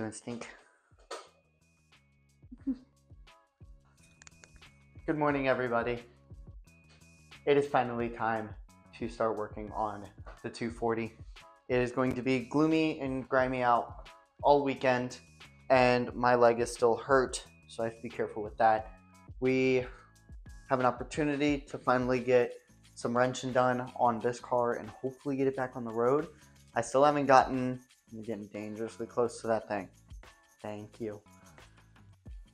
gonna stink. Good morning, everybody. It is finally time to start working on the 240. It is going to be gloomy and grimy out all weekend, and my leg is still hurt, so I have to be careful with that. We have an opportunity to finally get some wrenching done on this car and hopefully get it back on the road. I still haven't gotten, I'm getting dangerously close to that thing. Thank you.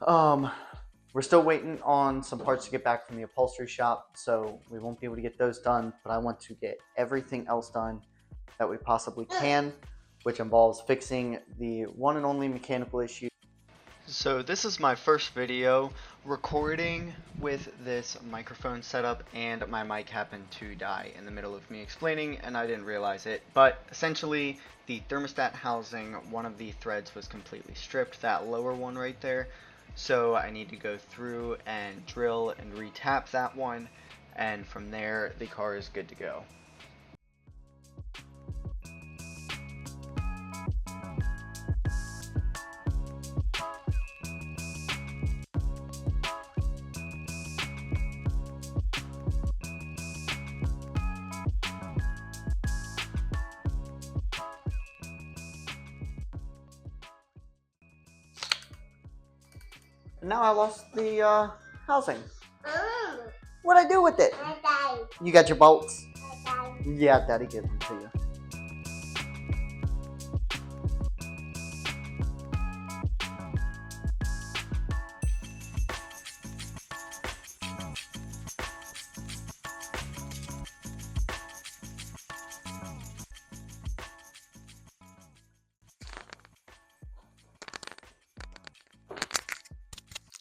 We're still waiting on some parts to get back from the upholstery shop, so we won't be able to get those done, but I want to get everything else done that we possibly can, which involves fixing the one and only mechanical issue. So this is my first video recording with this microphone setup, and my mic happened to die in the middle of me explaining and I didn't realize it. But essentially the thermostat housing, one of the threads was completely stripped, that lower one right there. So I need to go through and drill and retap that one, and from there the car is good to go. Now I lost the housing. What'd I do with it? You got your bolts? Yeah, Daddy gave them to you.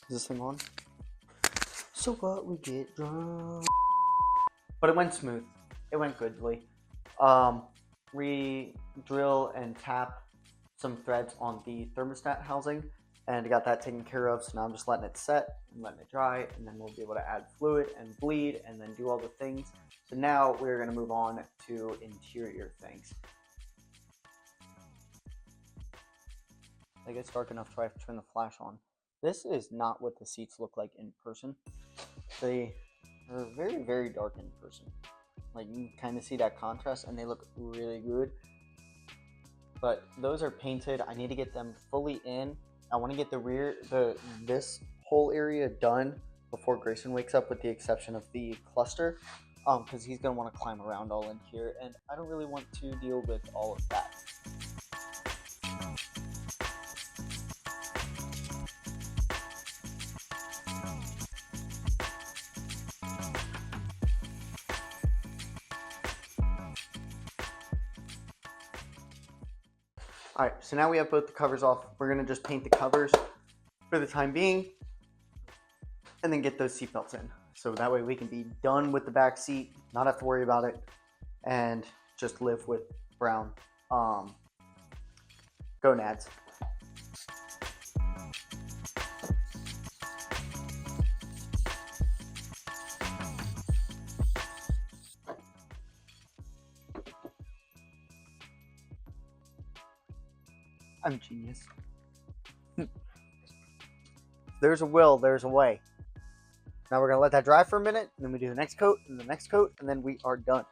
Is this thing on? So what, we get drunk. But it went smooth. It went goodly. We drill and tap some threads on the thermostat housing, and got that taken care of. So now I'm just letting it set and letting it dry, and then we'll be able to add fluid and bleed and then do all the things. So now we're going to move on to interior things. I think it's dark enough so I have to turn the flash on. This is not what the seats look like in person. They are very, very dark in person. Like, you can kind of see that contrast, and they look really good. But those are painted. I need to get them fully in. I want to get this whole area done before Grayson wakes up, with the exception of the cluster, because he's going to want to climb around all in here, and I don't really want to deal with all of that. Alright, so now we have both the covers off. We're going to just paint the covers for the time being, and then get those seatbelts in. So that way we can be done with the back seat, not have to worry about it, and just live with brown gonads. I'm genius. There's a will, there's a way. Now we're going to let that dry for a minute, and then we do the next coat, and the next coat, and then we are done.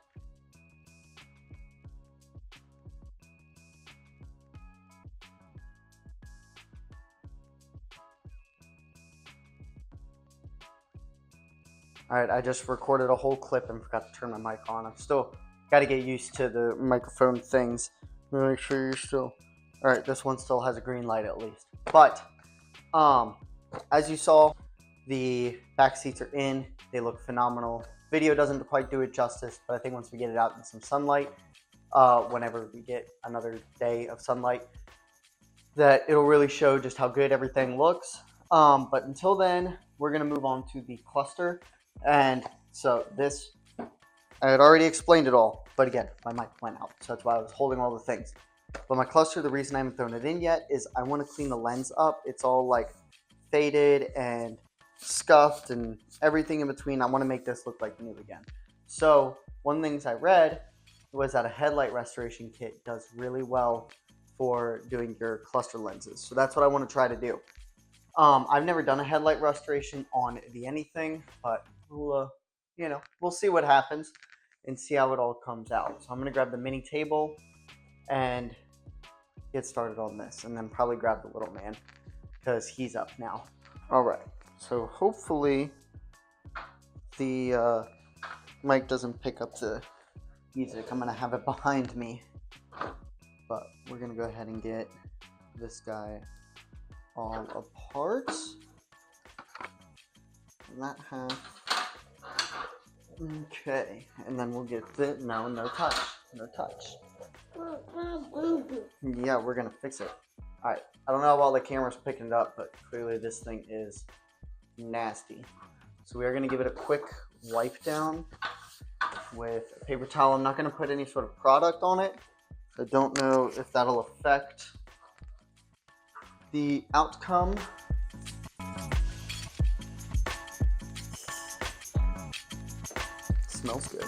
Alright, I just recorded a whole clip and forgot to turn my mic on. I'm still got to get used to the microphone things. Make sure you're still... Alright, this one still has a green light at least. But, as you saw, the back seats are in. They look phenomenal. Video doesn't quite do it justice, but I think once we get it out in some sunlight, whenever we get another day of sunlight, that it'll really show just how good everything looks. But until then, we're going to move on to the cluster. And so this, I had already explained it all, but again, my mic went out, so that's why I was holding all the things. But my cluster, the reason I haven't thrown it in yet is I want to clean the lens up. It's all like faded and scuffed and everything in between. I want to make this look like new again. So one of the things I read was that a headlight restoration kit does really well for doing your cluster lenses. So that's what I want to try to do. I've never done a headlight restoration on the anything, but we'll see what happens and see how it all comes out. So I'm gonna grab the mini table and get started on this, and then probably grab the little man because he's up now. All right, so hopefully the mic doesn't pick up the music. I'm gonna have it behind me, but we're gonna go ahead and get this guy all apart. And that half. Okay, and then we'll get the no touch. Yeah, we're gonna fix it. All right, I don't know while the camera's picking it up, but clearly this thing is nasty. So we are gonna give it a quick wipe down with a paper towel. I'm not gonna put any sort of product on it. I don't know if that'll affect the outcome. Smells good.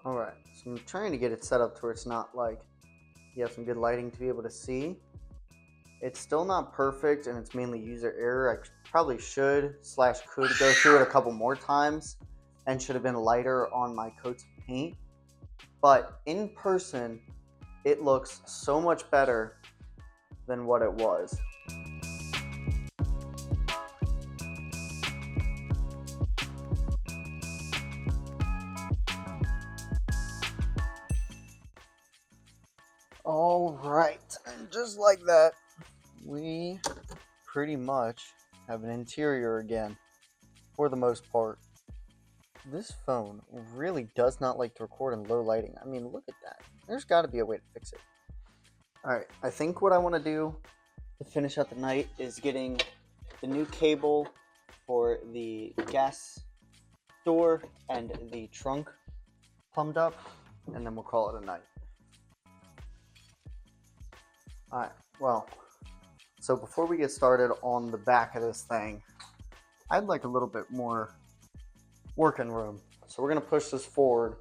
All right, so I'm trying to get it set up to where it's not like you have some good lighting to be able to see. It's still not perfect, and it's mainly user error. I probably could go through it a couple more times and should have been lighter on my coats of paint. But in person, it looks so much better than what it was. All right, and just like that, we pretty much have an interior again, for the most part. This phone really does not like to record in low lighting. I mean, look at that. There's got to be a way to fix it. All right, I think what I want to do to finish out the night is getting the new cable for the gas door and the trunk plumbed up, and then we'll call it a night. All right, well, so before we get started on the back of this thing, I'd like a little bit more working room. So we're gonna push this forward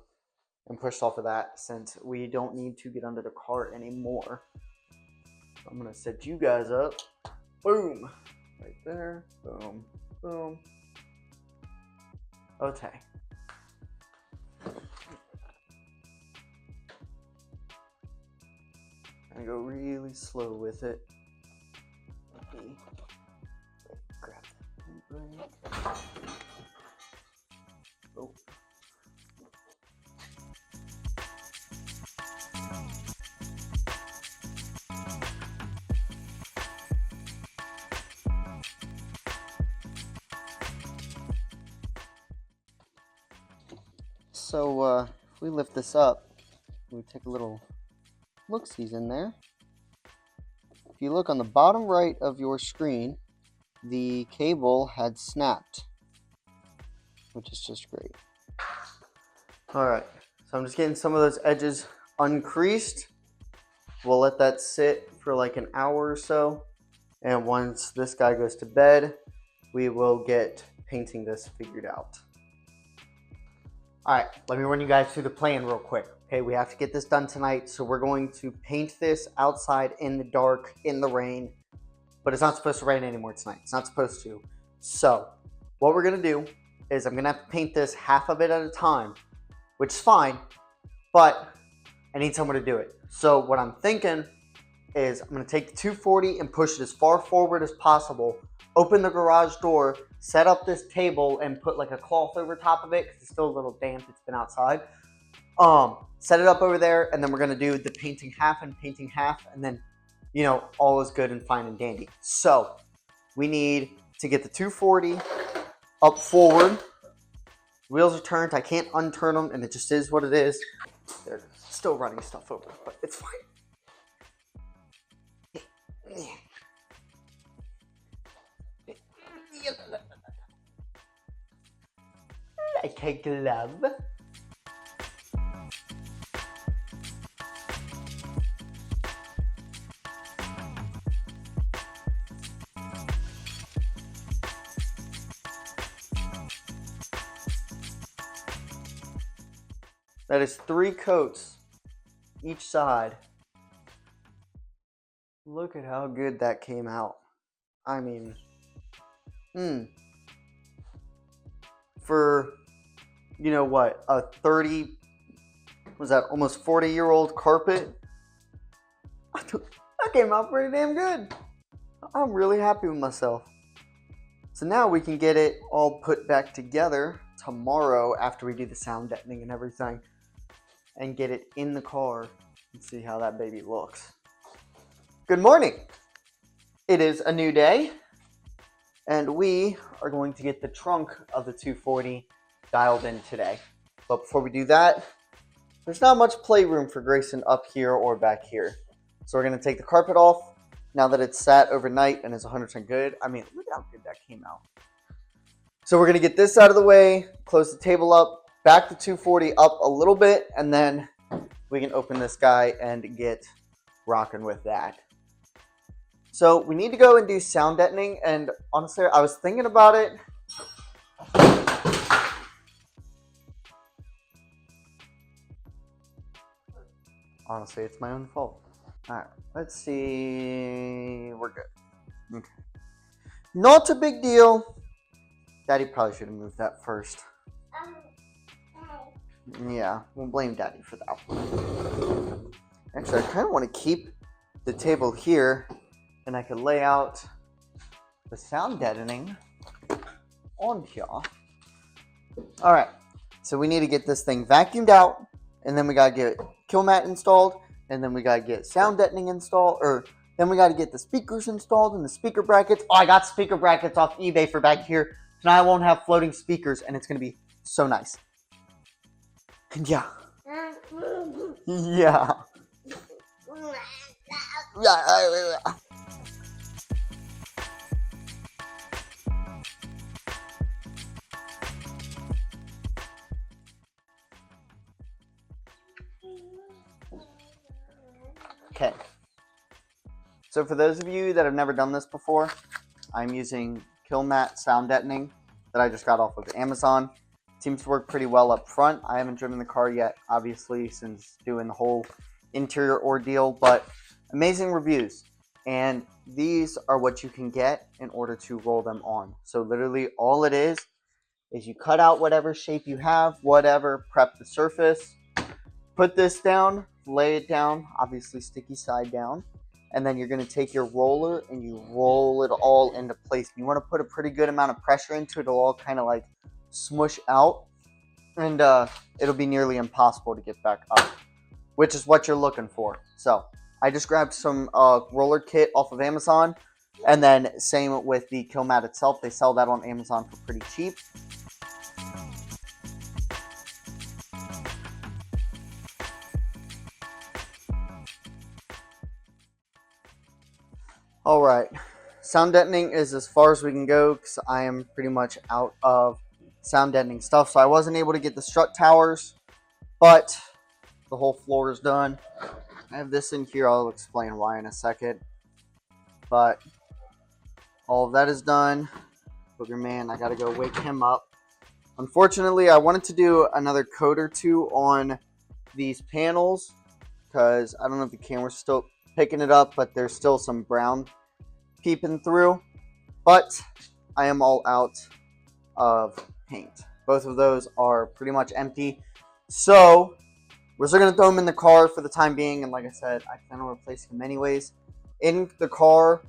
and push off of that since we don't need to get under the cart anymore. So I'm gonna set you guys up. Boom, right there, boom, boom. Okay. I go really slow with it. Let me grab that. Oh. So if we lift this up, we take a little look-sees in there. If you look on the bottom right of your screen, the cable had snapped, which is just great. Alright, so I'm just getting some of those edges uncreased. We'll let that sit for like an hour or so, and once this guy goes to bed, we will get painting this figured out. Alright, let me run you guys through the plan real quick. Okay, we have to get this done tonight, so we're going to paint this outside in the dark, in the rain. But it's not supposed to rain anymore tonight. It's not supposed to. So, what we're going to do is I'm going to have to paint this half of it at a time, which is fine, but I need someone to do it. So, what I'm thinking is I'm going to take the 240 and push it as far forward as possible, open the garage door, set up this table, and put like a cloth over top of it because it's still a little damp. It's been outside. Set it up over there, and then we're going to do the painting half and painting half, and then, you know, all is good and fine and dandy. So, we need to get the 240 up forward. Wheels are turned. I can't unturn them, and it just is what it is. They're still running stuff over, but it's fine. Like a glove. That is 3 coats each side. Look at how good that came out. I mean, for, you know what, a 30, was that almost 40-year-old carpet? That came out pretty damn good. I'm really happy with myself. So now we can get it all put back together tomorrow after we do the sound deadening and everything, and get it in the car and see how that baby looks. Good morning. It is a new day, and we are going to get the trunk of the 240 dialed in today. But before we do that, there's not much playroom for Grayson up here or back here. So we're going to take the carpet off now that it's sat overnight and is 100% good. I mean, look at how good that came out. So we're going to get this out of the way, close the table up, back the 240 up a little bit, and then we can open this guy and get rocking with that. So we need to go and do sound deadening, and honestly, I was thinking about it. Honestly, it's my own fault. Alright, let's see. We're good. Okay. Not a big deal. Daddy probably should have moved that first. Yeah, we'll blame Daddy for that one. Actually, I kind of want to keep the table here, and I could lay out the sound deadening on here. Alright, so we need to get this thing vacuumed out, and then we gotta get kill mat installed, and then we gotta get sound deadening installed, or then we gotta get the speakers installed and the speaker brackets. Oh, I got speaker brackets off eBay for back here, so now I won't have floating speakers, and it's gonna be so nice. And yeah. Yeah. Okay. So for those of you that have never done this before, I'm using Killmat sound deadening that I just got off of Amazon. Seems to work pretty well up front. I haven't driven the car yet, obviously, since doing the whole interior ordeal, but amazing reviews. And these are what you can get in order to roll them on. So literally all it is you cut out whatever shape you have, whatever, prep the surface, put this down, lay it down, obviously sticky side down, and then you're going to take your roller and you roll it all into place. You want to put a pretty good amount of pressure into it. It'll all kind of like smush out, and it'll be nearly impossible to get back up, which is what you're looking for. So I just grabbed some roller kit off of Amazon, and then same with the kill mat itself. They sell that on Amazon for pretty cheap. Alright, sound deadening is as far as we can go because I am pretty much out of sound deadening stuff. So I wasn't able to get the strut towers, but the whole floor is done. I have this in here. I'll explain why in a second. But all of that is done. Booger Man, I gotta go wake him up. Unfortunately, I wanted to do another coat or two on these panels because I don't know if the camera's still picking it up, but there's still some brown peeping through. But I am all out of paint. Both of those are pretty much empty. So we're still going to throw them in the car for the time being. And like I said, I plan on replacing them anyways. In the car,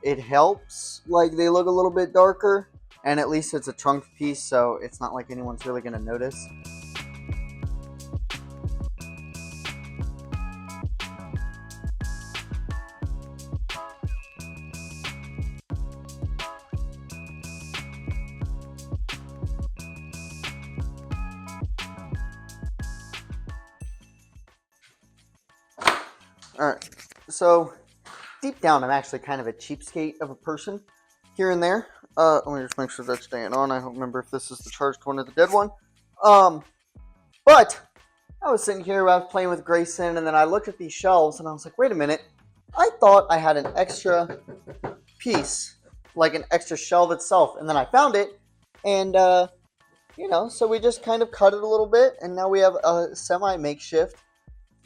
it helps. Like they look a little bit darker. And at least it's a trunk piece, so it's not like anyone's really going to notice. Alright, so deep down I'm actually kind of a cheapskate of a person here and there. Let me just make sure that's staying on. I don't remember if this is the charged one or the dead one. But I was sitting here, I was playing with Grayson, and then I looked at these shelves and I was like, wait a minute. I thought I had an extra piece, like an extra shelf itself, and then I found it, and So we just kind of cut it a little bit, and now we have a semi makeshift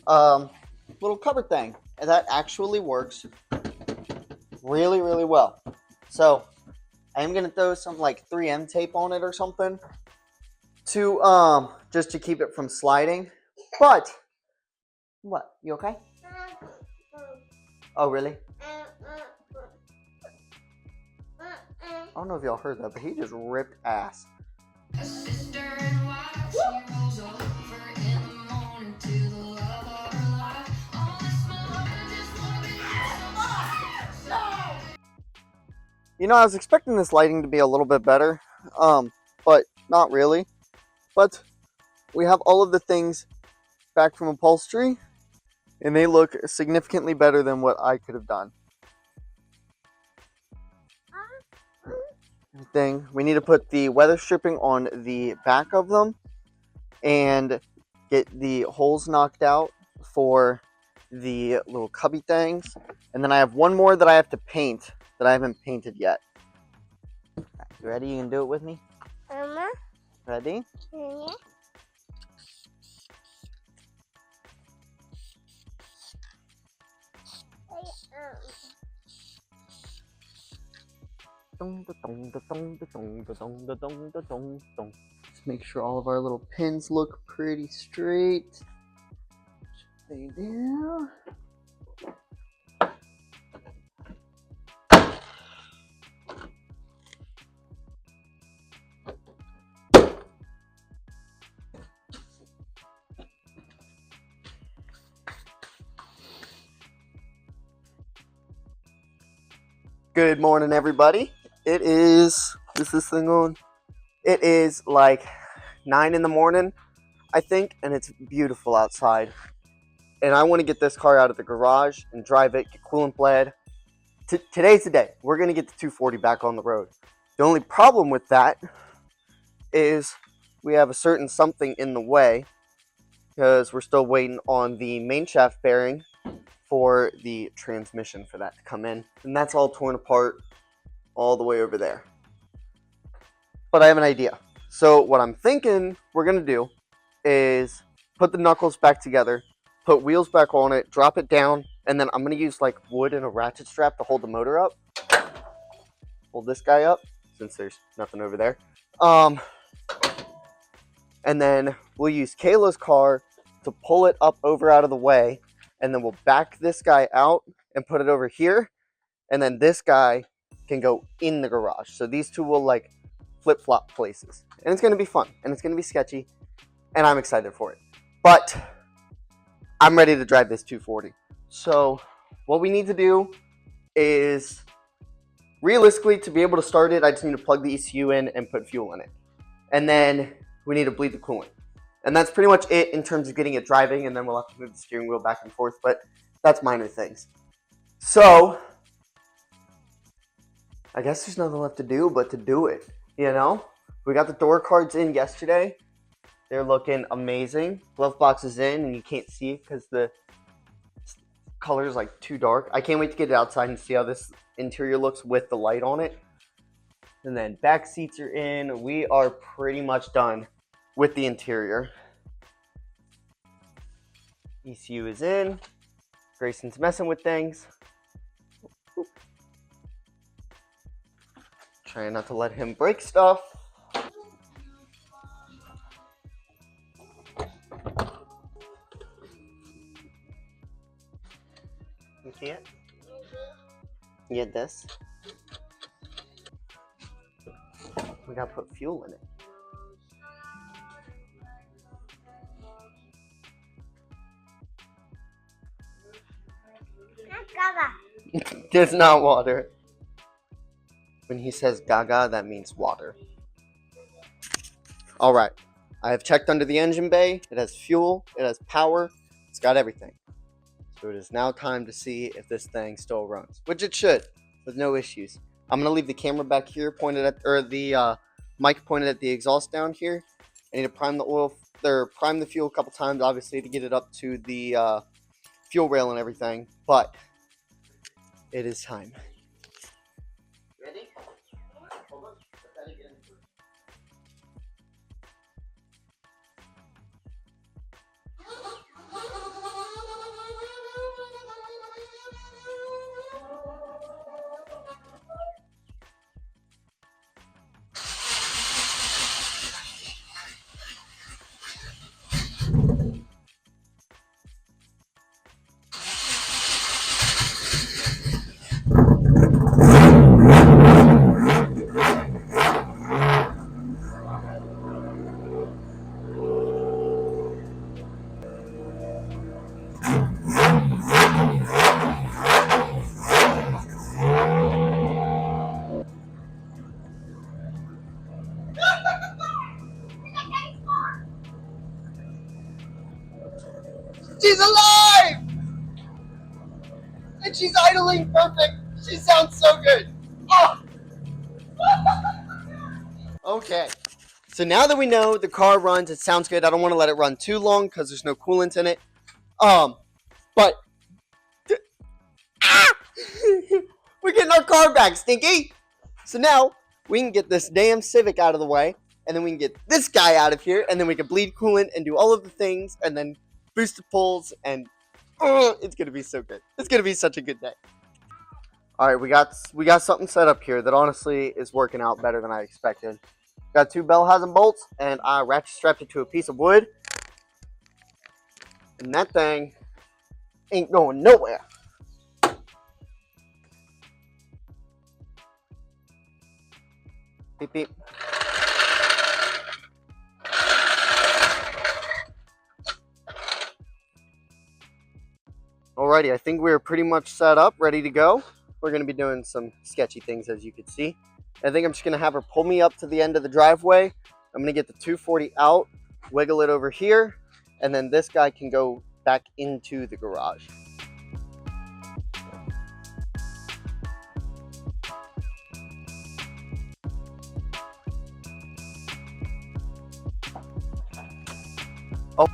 um, little cover thing, and that actually works really, really well. So I am gonna throw some like 3M tape on it or something to just to keep it from sliding. But what? You okay? Oh really? I don't know if y'all heard that, but he just ripped ass. I was expecting this lighting to be a little bit better, but not really. But we have all of the things back from upholstery, and they look significantly better than what I could have done. We need to put the weather stripping on the back of them and get the holes knocked out for the little cubby things. And then I have one more that I have to paint that I haven't painted yet. You ready? You can do it with me? Ready? Yeah. Just make sure all of our little pins look pretty straight. They do. Good morning, everybody. Is this thing on? It is like 9 in the morning, I think, and it's beautiful outside. And I want to get this car out of the garage and drive it, get coolant bled. Today's the day. We're going to get the 240 back on the road. The only problem with that is we have a certain something in the way because we're still waiting on the main shaft bearing for the transmission for that to come in. And that's all torn apart all the way over there. But I have an idea. So what I'm thinking we're going to do is put the knuckles back together, put wheels back on it, drop it down, and then I'm going to use like wood and a ratchet strap to hold the motor up. Hold this guy up since there's nothing over there. And then we'll use Kayla's car to pull it up over out of the way, and then we'll back this guy out and put it over here, and then this guy can go in the garage. So these two will like flip-flop places, and it's going to be fun, and it's going to be sketchy, and I'm excited for it. But I'm ready to drive this 240. So what we need to do is, realistically, to be able to start it, I just need to plug the ECU in and put fuel in it. And then we need to bleed the coolant. And that's pretty much it in terms of getting it driving, and then we'll have to move the steering wheel back and forth, but that's minor things. So I guess there's nothing left to do but to do it, We got the door cards in yesterday. They're looking amazing. Glove box is in, and you can't see it because the color is like too dark. I can't wait to get it outside and see how this interior looks with the light on it. And then back seats are in. We are pretty much done with the interior. ECU is in. Grayson's messing with things. Trying not to let him break stuff. You see it? You get this? We gotta put fuel in it. It's not water. When he says gaga, that means water. Alright. I have checked under the engine bay. It has fuel. It has power. It's got everything. So it is now time to see if this thing still runs. Which it should, with no issues. I'm going to leave the camera back here pointed at, or the mic pointed at the exhaust down here. I need to prime the oil, or prime the fuel a couple times, obviously, to get it up to the fuel rail and everything. But it is time. Ready? Hold on. Put that again. She's alive! And she's idling perfect. She sounds so good. Oh. Okay. So now that we know the car runs, it sounds good. I don't want to let it run too long because there's no coolant in it. But we're getting our car back, Stinky. So now we can get this damn Civic out of the way, and then we can get this guy out of here, and then we can bleed coolant and do all of the things, and then boost the pulls, and it's gonna be so good. It's gonna be such a good day. All right, we got something set up here that honestly is working out better than I expected. Got 2 bell housing bolts, and I ratchet strapped it to a piece of wood, and that thing ain't going nowhere. Beep beep. Alrighty, I think we're pretty much set up, ready to go. We're going to be doing some sketchy things, as you can see. I think I'm just going to have her pull me up to the end of the driveway. I'm going to get the 240 out, wiggle it over here, and then this guy can go back into the garage. Oh.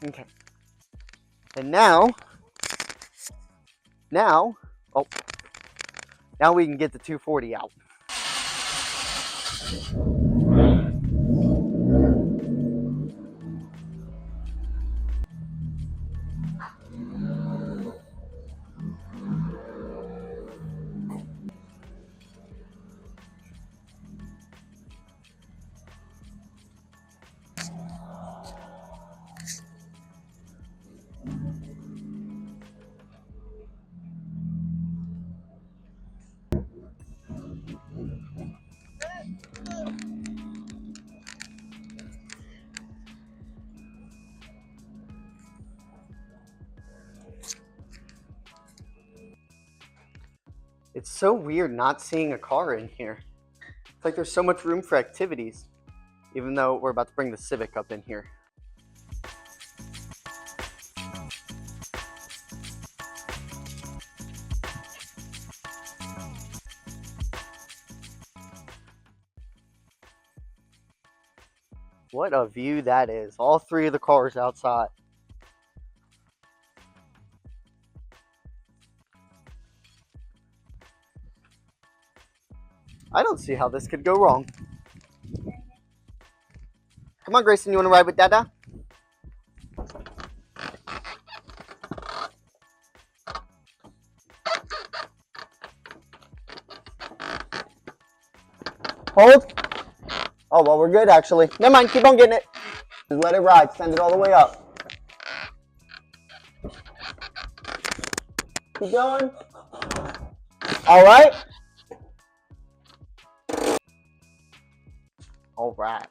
Okay. And now we can get the 240 out. It's so weird not seeing a car in here. It's like there's so much room for activities, even though we're about to bring the Civic up in here. What a view that is. All 3 of the cars outside. I don't see how this could go wrong. Come on, Grayson, you want to ride with Dada? Hold. Oh, well, we're good, actually. Never mind, keep on getting it. Just let it ride. Send it all the way up. Keep going. All right. All right.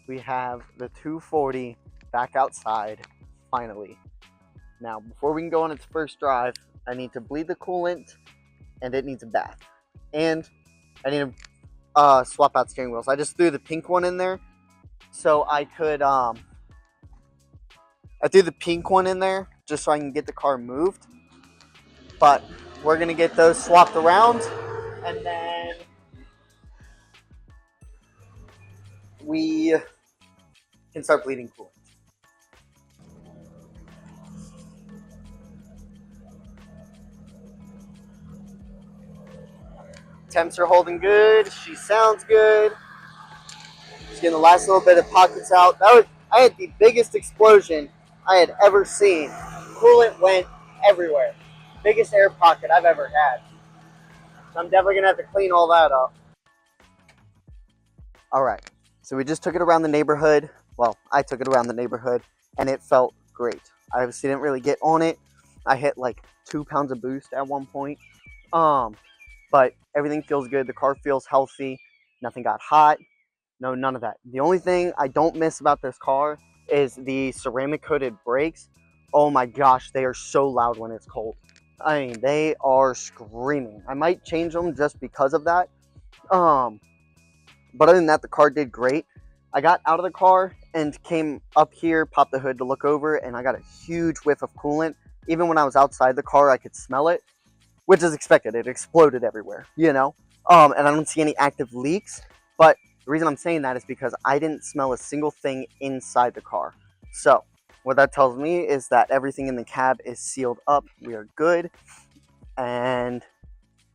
We have the 240 back outside, finally. Now, before we can go on its first drive, I need to bleed the coolant, and it needs a bath. And I need to swap out steering wheels. I just threw the pink one in there, so I could, I threw the pink one in there just so I can get the car moved. But we're going to get those swapped around, and then we can start bleeding coolant. Temps are holding good. She sounds good. Just getting the last little bit of pockets out. I had the biggest explosion I had ever seen. Coolant went everywhere. Biggest air pocket I've ever had. So I'm definitely going to have to clean all that up. Alright, so we just took it around the neighborhood. Well, I took it around the neighborhood, and it felt great. I obviously didn't really get on it. I hit like 2 pounds of boost at one point. But everything feels good. The car feels healthy. Nothing got hot. No, none of that. The only thing I don't miss about this car is the ceramic coated brakes. Oh my gosh, they are so loud when it's cold. I mean, they are screaming. I might change them just because of that. But other than that, the car did great. I got out of the car and came up here, popped the hood to look over, and I got a huge whiff of coolant. Even when I was outside the car, I could smell it, which is expected. It exploded everywhere, you know? And I don't see any active leaks. But the reason I'm saying that is because I didn't smell a single thing inside the car. So what that tells me is that everything in the cab is sealed up. We are good. And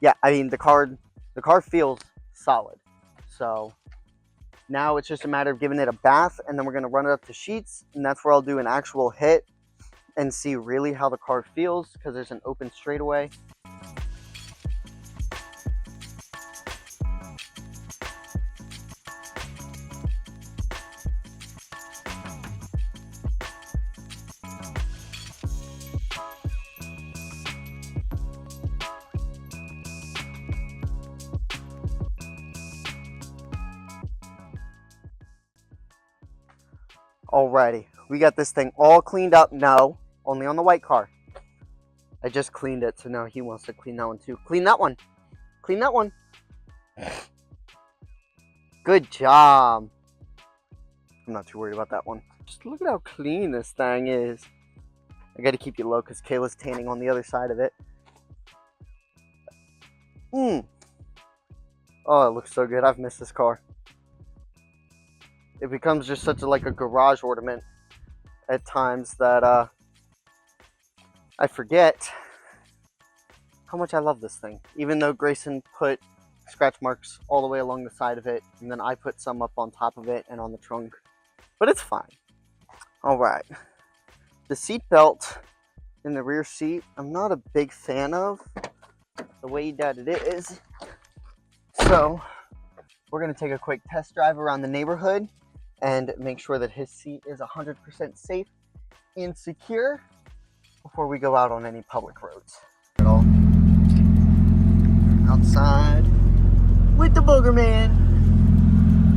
yeah, I mean, the car feels solid. So now it's just a matter of giving it a bath, and then we're going to run it up to sheets, and that's where I'll do an actual hit and see really how the car feels, because there's an open straightaway. Alrighty, we got this thing all cleaned up. No, only on the white car. I just cleaned it, so now he wants to clean that one too. Clean that one. Clean that one. Good job. I'm not too worried about that one. Just look at how clean this thing is. I gotta keep you low because Kayla's tanning on the other side of it. Oh, it looks so good. I've missed this car. It becomes just such like a garage ornament at times that I forget how much I love this thing. Even though Grayson put scratch marks all the way along the side of it, and then I put some up on top of it and on the trunk. But it's fine. Alright. The seat belt in the rear seat, I'm not a big fan of the way that it is. So we're going to take a quick test drive around the neighborhood and make sure that his seat is 100% safe and secure before we go out on any public roads. Outside with the booger man.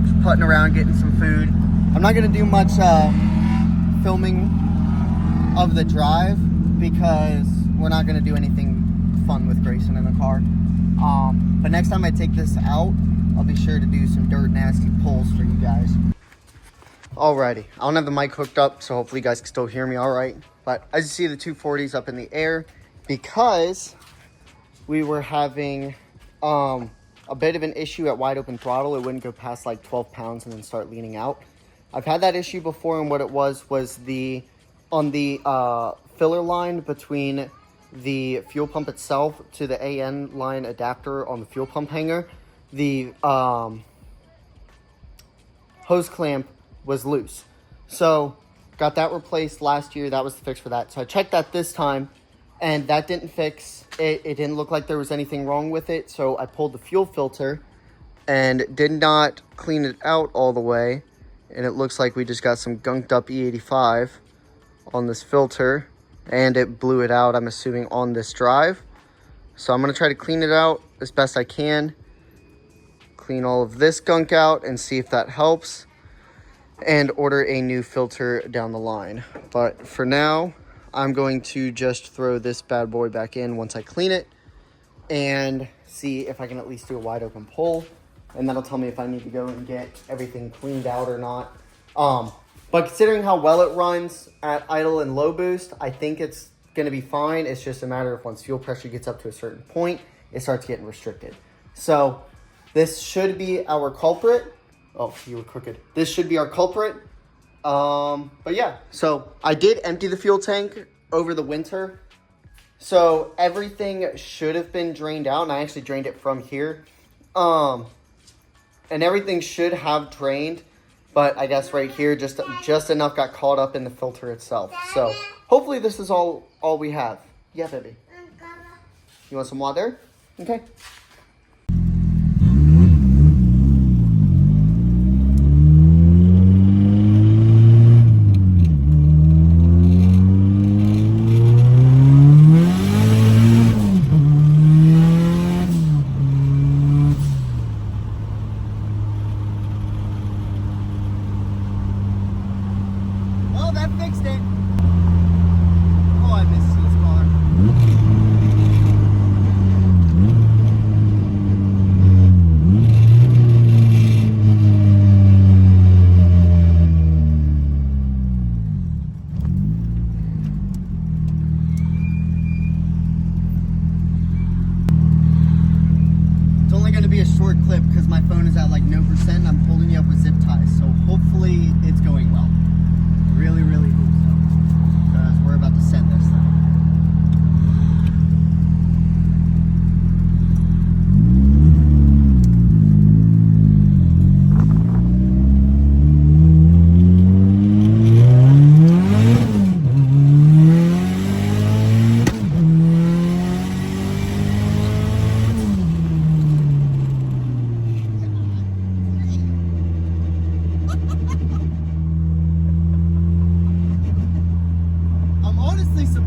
Just putting around getting some food. I'm not going to do much filming of the drive because we're not going to do anything fun with Grayson in the car. But next time I take this out, I'll be sure to do some dirt nasty pulls for you guys. Alrighty, I don't have the mic hooked up, so hopefully you guys can still hear me all right. But as you see, the 240's up in the air because we were having a bit of an issue at wide open throttle. It wouldn't go past like 12 pounds and then start leaning out. I've had that issue before, and what it was on the filler line between the fuel pump itself to the AN line adapter on the fuel pump hanger, the hose clamp was loose. So got that replaced last year. That was the fix for that. So I checked that this time, and that didn't fix it. It didn't look like there was anything wrong with it. So I pulled the fuel filter and did not clean it out all the way. And it looks like we just got some gunked up E85 on this filter, and it blew it out, I'm assuming, on this drive. So I'm going to try to clean it out as best I can. Clean all of this gunk out and see if that helps, and order a new filter down the line. But for now, I'm going to just throw this bad boy back in once I clean it and see if I can at least do a wide open pull, and that'll tell me if I need to go and get everything cleaned out or not. But considering how well it runs at idle and low boost, I think it's going to be fine. It's just a matter of once fuel pressure gets up to a certain point, it starts getting restricted. So this should be our culprit. Oh, you were crooked. This should be our culprit. But yeah, so I did empty the fuel tank over the winter. So everything should have been drained out, and I actually drained it from here. And everything should have drained, but I guess right here just enough got caught up in the filter itself. So hopefully this is all we have. Yeah, baby. You want some water? Okay. Well, that fixed it. Oh, I missed this car.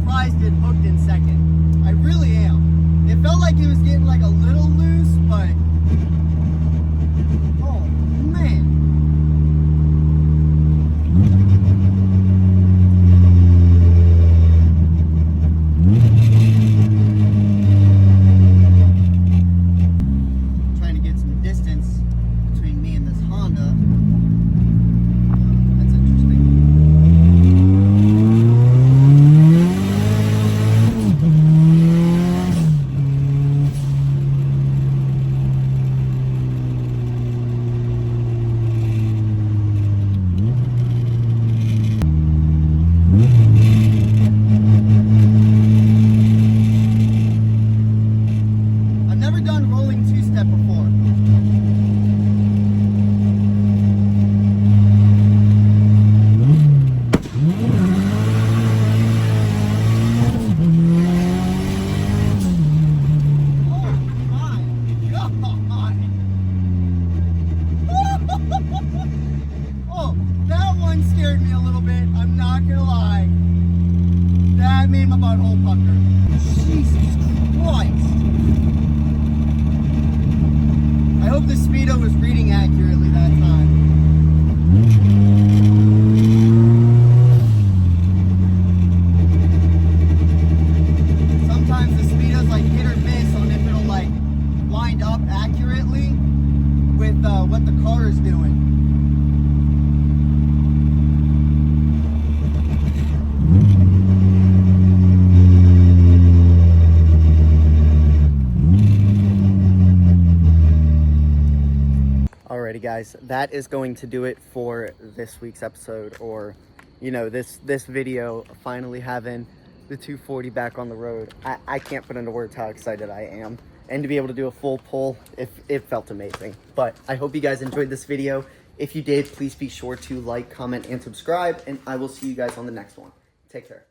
surprised it hooked in second. I really am. It felt like it was getting like a little loose, but oh man. Trying to get some distance between me and this Honda. That's interesting. I've never done rolling two-step before. Oh, that one scared me a little bit. I'm not gonna lie. That made my butthole pucker. Jesus Christ. I hope the speedo was reading accurately that time. Sometimes the speedo's like hit or miss on if it'll like wind up accurately with what the car is doing. Alrighty guys, that is going to do it for this week's episode, or you know, this video, finally having the 240 back on the road. I can't put into words how excited I am, and to be able to do a full pull, it felt amazing. But I hope you guys enjoyed this video. If you did, please be sure to like, comment, and subscribe, and I will see you guys on the next one. Take care.